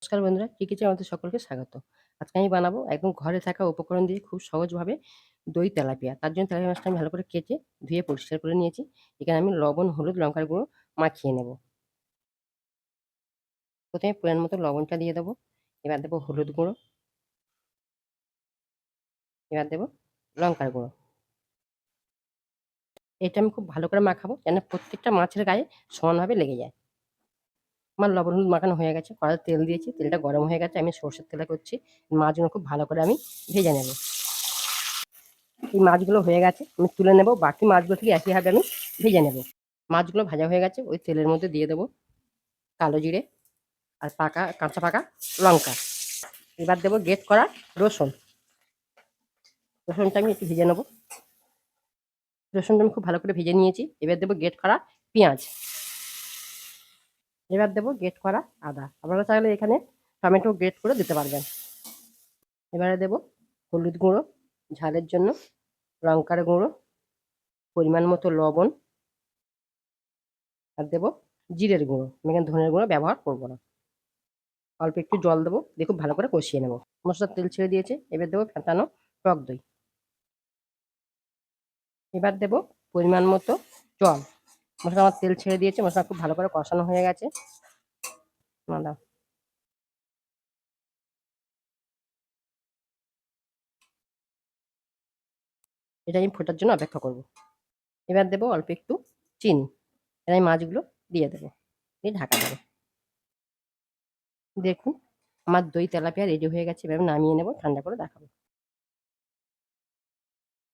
নমস্কার বন্ধুরা, কিচেনে আমাদের সকলকে স্বাগত। আজকে আমি বানাবো একদম ঘরে থাকা উপকরণ দিয়ে খুব সহজভাবে দই তেলাপিয়া। তার জন্য তেলাপিয়া মাছটা আমি ভালো করে কেটে ধুয়ে পরিষ্কার করে নিয়েছি। এখানে আমি লবণ, হলুদ, লঙ্কার গুঁড়ো মাখিয়ে নেব। প্রথমে পরিমাণ মতো লবণটা দিয়ে দেবো। এবার দেবো হলুদ গুঁড়ো, এবার দেবো লঙ্কার গুঁড়ো। এটা আমি খুব ভালো করে মাখাবো যেন প্রত্যেকটা মাছের গায়ে সমানভাবে লেগে যায়। আমার লবণ হলুদ মাখানো হয়ে গেছে, কড়াইতে তেল দিয়েছি, তেলটা গরম হয়ে গেছে, আমি সরষের তেলে করছি। মাছগুলো খুব ভালো করে আমি ভেজে নেব। এই মাছগুলো হয়ে গেছে, আমি তুলে নেব। বাকি মাছগুলো থেকে একইভাবে আমি ভেজে নেব। মাছগুলো ভাজা হয়ে গেছে, ওই তেলের মধ্যে দিয়ে দেবো কালো জিরে আর কাঁচা পাকা লঙ্কা। এবার দেবো গ্রেট করা রসুন। রসুনটা আমি একটু ভেজে নেবো। রসুনটা আমি খুব ভালো করে ভেজে নিয়েছি। এবার দেবো গ্রেট করা পেঁয়াজ। এবার দেবো গ্রেট করা আদা। আপনারা চাইলে এখানে টমেটো গ্রেট করে দিতে পারবেন। এবারে দেবো হলুদ গুঁড়ো ঝালের জন্য, লঙ্কার গুঁড়ো, পরিমাণ মতো লবণ, আর দেবো জিরের গুঁড়ো। আমি এখানে ধনের গুঁড়ো ব্যবহার করবো না। অল্প একটু জল দেবো, দিয়ে খুব ভালো করে কষিয়ে নেবো। মশলার তেল ছেড়ে দিয়েছে, এবার দেবো ফেটানো টক দই। এবার দেবো পরিমাণ মতো জল। মশলা আমার তেল ছেড়ে দিয়েছে, মশলা খুব ভালো করে কষানো হয়ে গেছে। দাও। এটা আমি ফোটার জন্য অপেক্ষা করব। এবার দেবো অল্প একটু চিনি। এবার আমি মাছগুলো দিয়ে দেবো, দিয়ে ঢাকা দেবো। দেখুন আমার দই তেলাপিয়া রেডি হয়ে গেছে। এবার নামিয়ে নেবো, ঠান্ডা করে দেখাবো।